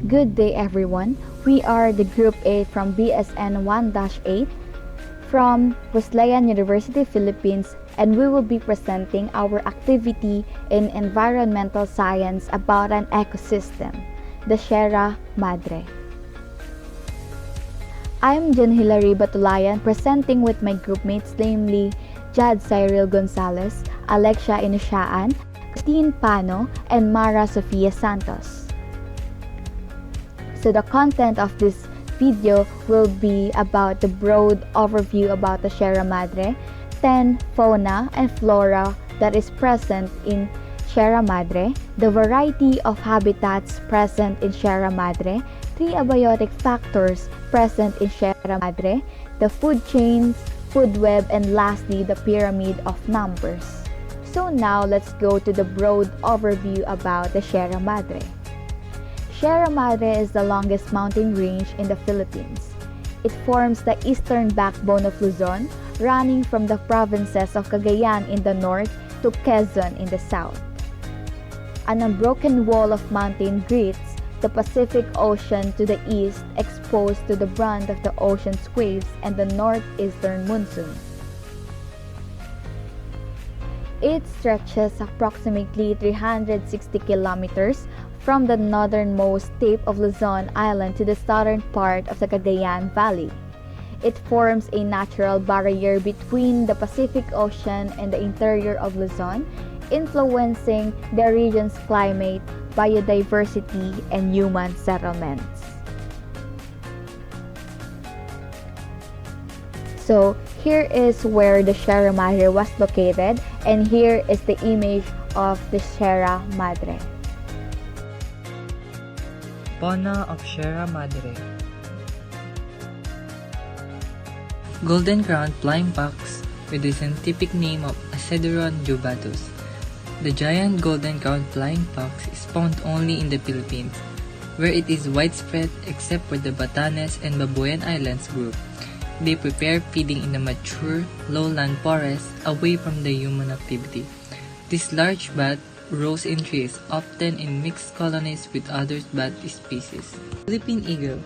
Good day everyone. We are the Group 8 from BSN 1-8 from Wesleyan University-Philippines, and we will be presenting our activity in environmental science about an ecosystem, the Sierra Madre. I am Janhilarie Batulayan, presenting with my groupmates, namely Jhad, Cyryll, Gonzales, Alexia Inociaan, Pano, and Marah, Sophia, Santos. So the content of this video will be about the broad overview about the Sierra Madre, 10 fauna and flora that is present in Sierra Madre, the variety of habitats present in Sierra Madre, 3 abiotic factors present in Sierra Madre, the food chains, food web, and lastly, the pyramid of numbers. So now let's go to the broad overview about the Sierra Madre. Sierra Madre is the longest mountain range in the Philippines. It forms the eastern backbone of Luzon, running from the provinces of Cagayan in the north to Quezon in the south. An unbroken wall of mountain greets the Pacific Ocean to the east, exposed to the brunt of the ocean's waves and the northeastern monsoon. It stretches approximately 360 kilometers from the northernmost tip of Luzon Island to the southern part of the Cagayan Valley. It forms a natural barrier between the Pacific Ocean and the interior of Luzon, influencing the region's climate, biodiversity, and human settlements. So here is where the Sierra Madre was located, and here is the image of the Sierra Madre. Fauna of Sierra Madre. Golden-crowned flying fox with the scientific name of Acedron jubatus. The giant golden-crowned flying fox is found only in the Philippines, where it is widespread except for the Batanes and Babuyan Islands group. They prefer feeding in the mature, lowland forest away from the human activity. This large bat rows in trees, often in mixed colonies with other bat species. Philippine eagle.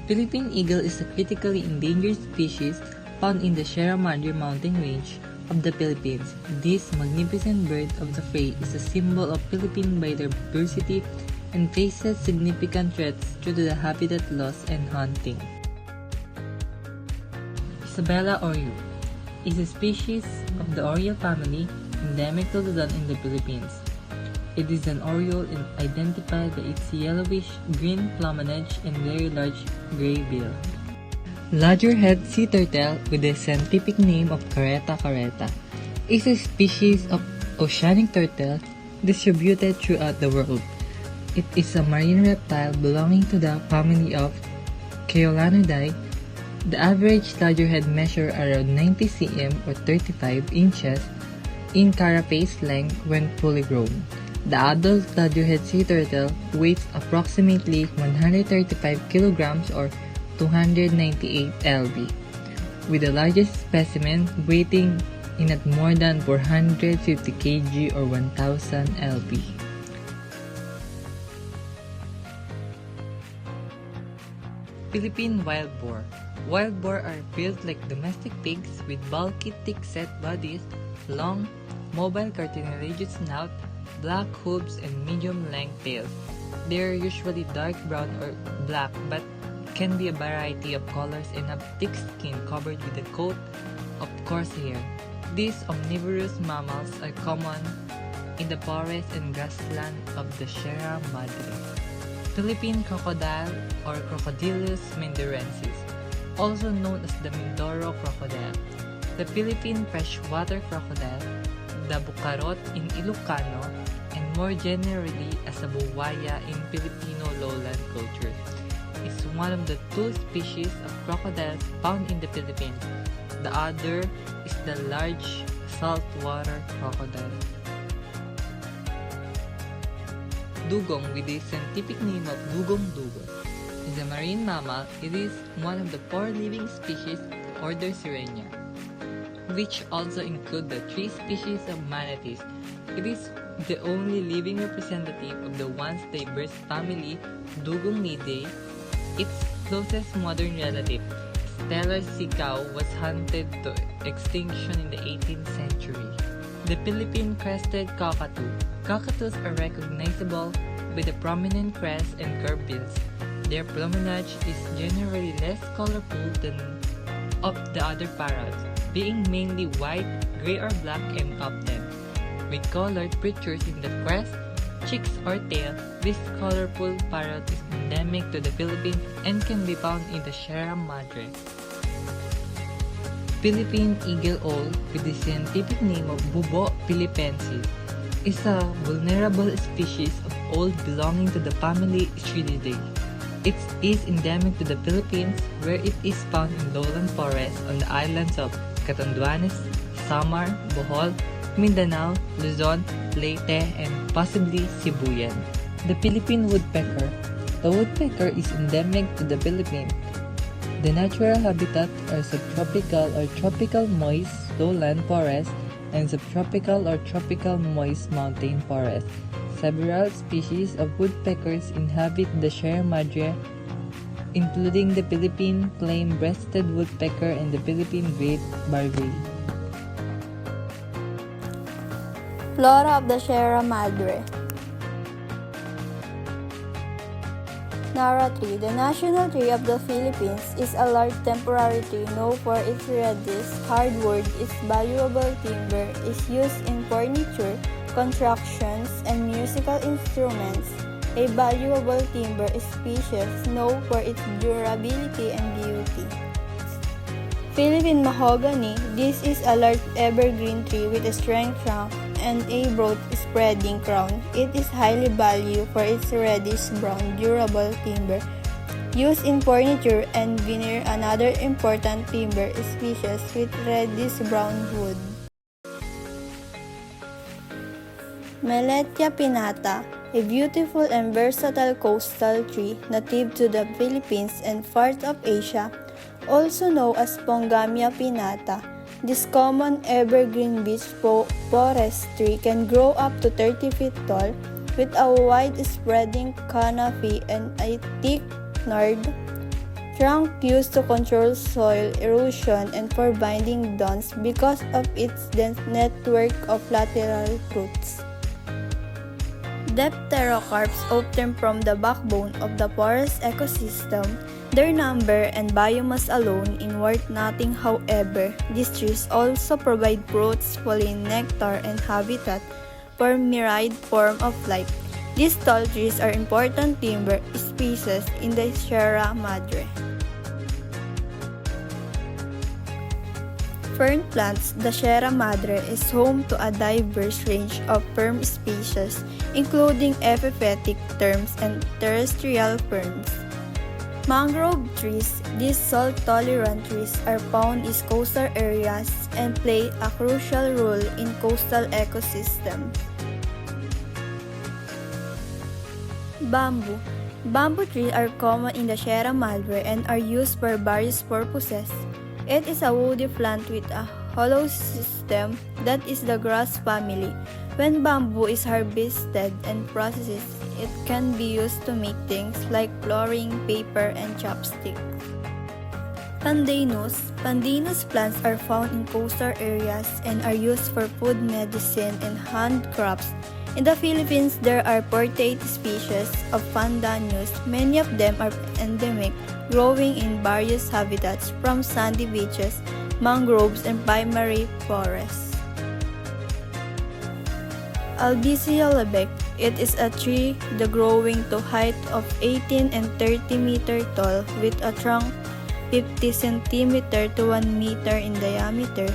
Philippine eagle is a critically endangered species found in the Sierra Madre mountain range of the Philippines. This magnificent bird of the prey is a symbol of Philippine biodiversity and faces significant threats due to the habitat loss and hunting. Isabella oriole is a species of the oriole family endemic to Luzon in the Philippines. It is an oriole identified by its yellowish-green plumage and very large gray bill. Lodgerhead sea turtle with the scientific name of Caretta caretta is a species of oceanic turtle distributed throughout the world. It is a marine reptile belonging to the family of Caeolanidae. The average lodgerhead measures around 90 cm or 35 inches in carapace length when fully grown. The adult lodgerhead sea turtle weighs approximately 135 kilograms or 298 lb, with the largest specimen weighing in at more than 450 kg or 1000 lb. Philippine wild boar. Wild boar are built like domestic pigs with bulky, thick-set bodies, long, mobile cartilaginous snout, black hooves, and medium-length tails. They are usually dark brown or black but can be a variety of colors and have thick skin covered with a coat of coarse hair. These omnivorous mammals are common in the forest and grassland of the Sierra Madre. Philippine crocodile or Crocodylus mendorensis, also known as the Mindoro crocodile, the Philippine freshwater crocodile, the bukarot in Ilocano, and more generally as a buwaya in Filipino lowland culture, is one of the 2 species of crocodiles found in the Philippines. The other is the large saltwater crocodile. Dugong with the scientific name of Dugong dugong is a marine mammal. It is one of the 4 living species of order Sirenia, which also include the 3 species of manatees. It is The only living representative of the once diverse family Dugongnidae, its closest modern relative, Stellar sea-cow, was hunted to extinction in the 18th century. The Philippine crested cockatoo. Cockatoos are recognizable by the prominent crest and curved bills. Their plumage is generally less colorful than of the other parrots, being mainly white, gray or black and often with colored features in the crest, cheeks or tail. This colorful parrot is endemic to the Philippines and can be found in the Sierra Madre. Philippine eagle owl, with the scientific name of Bubo philippensis, is a vulnerable species of owl belonging to the family Cyrylidae. It is endemic to the Philippines, where it is found in lowland forests on the islands of Catanduanes, Samar, Bohol, Mindanao, Luzon, Leyte, and possibly Sibuyan. The Philippine woodpecker. The woodpecker is endemic to the Philippines. The natural habitat are subtropical or tropical moist lowland forests and subtropical or tropical moist mountain forests. Several species of woodpeckers inhabit the Sierra Madre, including the Philippine plain-breasted woodpecker and the Philippine great barbary. Flora of the Sierra Madre. Marah tree. The national tree of the Philippines is a large temporary tree known for its reddish, hardwood. Its valuable timber is used in furniture, constructions, and musical instruments. A valuable timber species known for its durability and beauty. Philippine mahogany. This is a large evergreen tree with a strong trunk and a broad spreading crown. It is highly valued for its reddish-brown durable timber used in furniture and veneer, another important timber species with reddish-brown wood. Melecea pinnata, a beautiful and versatile coastal tree native to the Philippines and parts of Asia, also known as Pongamia pinnata. This common evergreen beech forest tree can grow up to 30 feet tall with a wide spreading canopy and a thick gnarled trunk used to control soil erosion and for binding downs because of its dense network of lateral roots. Dipterocarps obtain from the backbone of the forest ecosystem. Their number and biomass alone is worth nothing. However, these trees also provide fruits, pollen, nectar, and habitat for myriad forms of life. These tall trees are important timber species in the Sierra Madre. Fern plants. The Sierra Madre is home to a diverse range of fern species, including epiphytic terns and terrestrial ferns. Mangrove trees. These salt-tolerant trees are found in coastal areas and play a crucial role in coastal ecosystems. Bamboo. Bamboo trees are common in the Sierra Madre and are used for various purposes. It is a woody plant with a hollow stem that is the grass family. When bamboo is harvested and processed, it can be used to make things like flooring, paper, and chopsticks. Pandanus. Pandanus plants are found in coastal areas and are used for food, medicine, and handcrafts. In the Philippines, there are 48 species of pandanus. Many of them are endemic, growing in various habitats from sandy beaches, mangroves, and primary forests. Albizia lebec. It is a tree growing to height of 18 and 30 meter tall with a trunk 50 cm to 1 meter in diameter.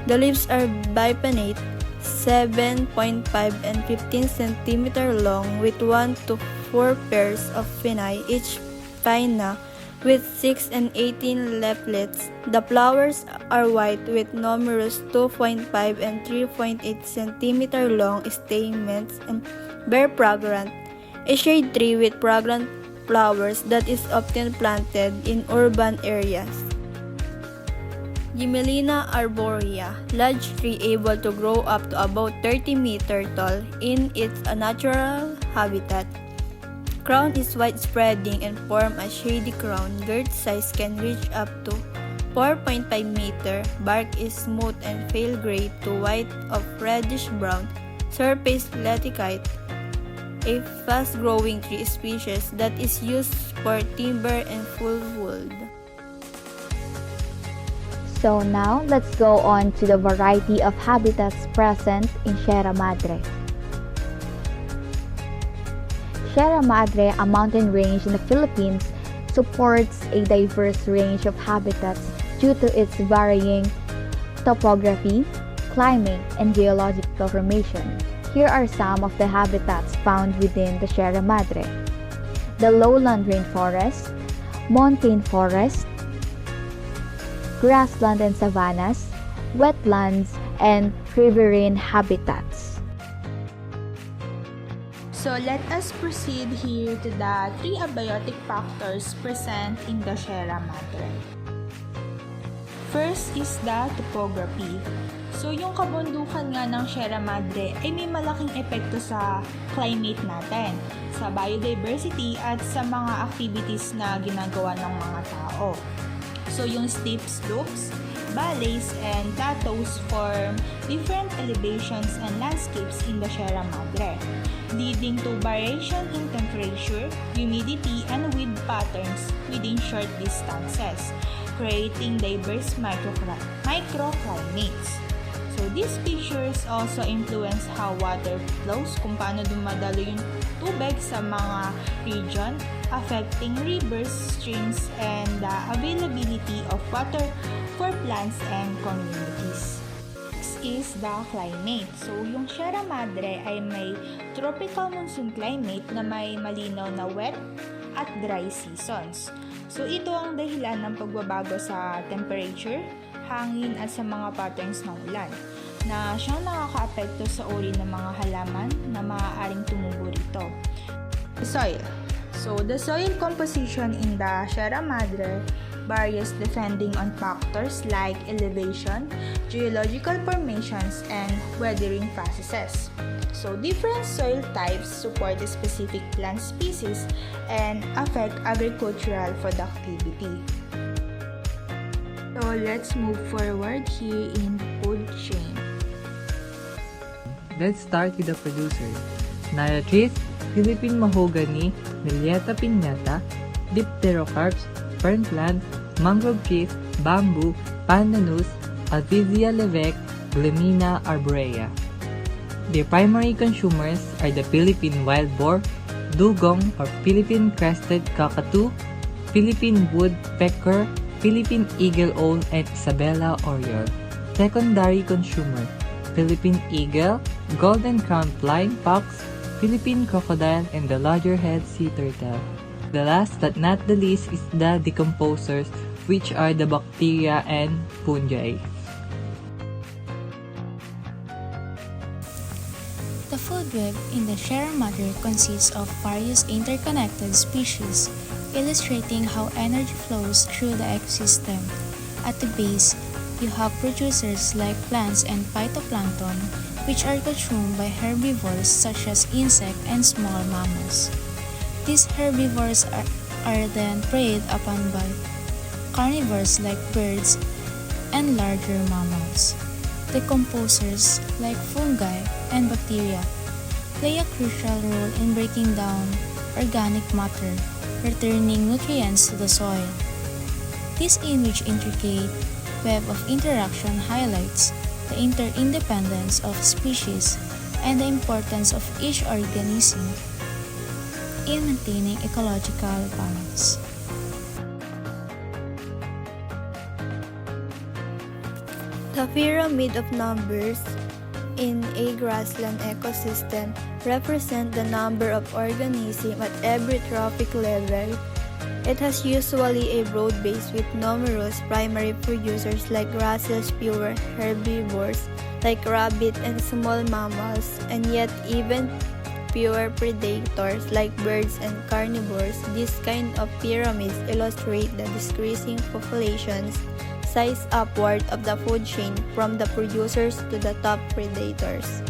The leaves are bipinnate, 7.5 and 15 cm long with 1 to 4 pairs of pinnae, each pinna with 6 and 18 leaflets. The flowers are white with numerous 2.5 and 3.8 cm long stamens and bear fragrant, a shade tree with fragrant flowers that is often planted in urban areas. Gmelina arborea, large tree able to grow up to about 30 meter tall in its natural habitat. Crown is widespreading and form a shady crown. Girth size can reach up to 4.5 meter. Bark is smooth and pale gray to white of reddish-brown. Surface laticite, a fast-growing tree species that is used for timber and pulpwood. So now, let's go on to the variety of habitats present in Sierra Madre. Sierra Madre, a mountain range in the Philippines, supports a diverse range of habitats due to its varying topography, climate, and geological formation. Here are some of the habitats found within the Sierra Madre: the lowland rainforest, montane forest, grassland and savannas, wetlands, and riverine habitats. So let us proceed here to the 3 abiotic factors present in the Sierra Madre. First is the topography. So yung kabundukan nga ng Sierra Madre ay may malaking epekto sa climate natin, sa biodiversity at sa mga activities na ginagawa ng mga tao. So yung steep slopes, valleys, and plateaus form different elevations and landscapes in the Sierra Madre, leading to variation in temperature, humidity, and wind patterns within short distances, creating diverse microclimates. So these features also influence how water flows, kung paano dumadalo yung tubig sa mga region, affecting rivers, streams, and the availability of water for plants and communities. Next is the climate. So yung Sierra Madre ay may tropical monsoon climate na may malinaw na wet at dry seasons. So ito ang dahilan ng pagbabago sa temperature, hangin at sa mga patterns ng ulan, na siyang nakakaapekto sa uri ng mga halaman na maaaring tumubo rito. Soil. So the soil composition in the Sierra Madre varies depending on factors like elevation, geological formations, and weathering processes. So different soil types support specific plant species and affect agricultural productivity. So let's move forward here in food chain. Let's start with the producers. Narra trees, Philippine mahogany, Milieta piñata, dipterocarps, fern plants, mangrove trees, bamboo, pandanus, Alphisia levec, Gmelina arborea. Their primary consumers are the Philippine wild boar, dugong or Philippine crested cockatoo, Philippine woodpecker, Philippine eagle-owl, and Isabella oriole. Secondary consumer: Philippine eagle, golden crowned flying fox, Philippine crocodile, and the larger-head sea turtle. The last but not the least is the decomposers, which are the bacteria and fungi. The food web in the Sierra Madre consists of various interconnected species, illustrating how energy flows through the ecosystem. At the base, you have producers like plants and phytoplankton, which are consumed by herbivores such as insect and small mammals. These herbivores are then preyed upon by carnivores like birds and larger mammals. Decomposers like fungi and bacteria play a crucial role in breaking down organic matter, returning nutrients to the soil. This image intricate web of interaction highlights the interdependence of species and the importance of each organism in maintaining ecological balance. The pyramid of numbers in a grassland ecosystem represent the number of organisms at every trophic level. It has usually a broad base with numerous primary producers like grasses, fewer herbivores like rabbit and small mammals, and yet even fewer predators like birds and carnivores. This kind of pyramids illustrate the decreasing populations, size upward of the food chain from the producers to the top predators.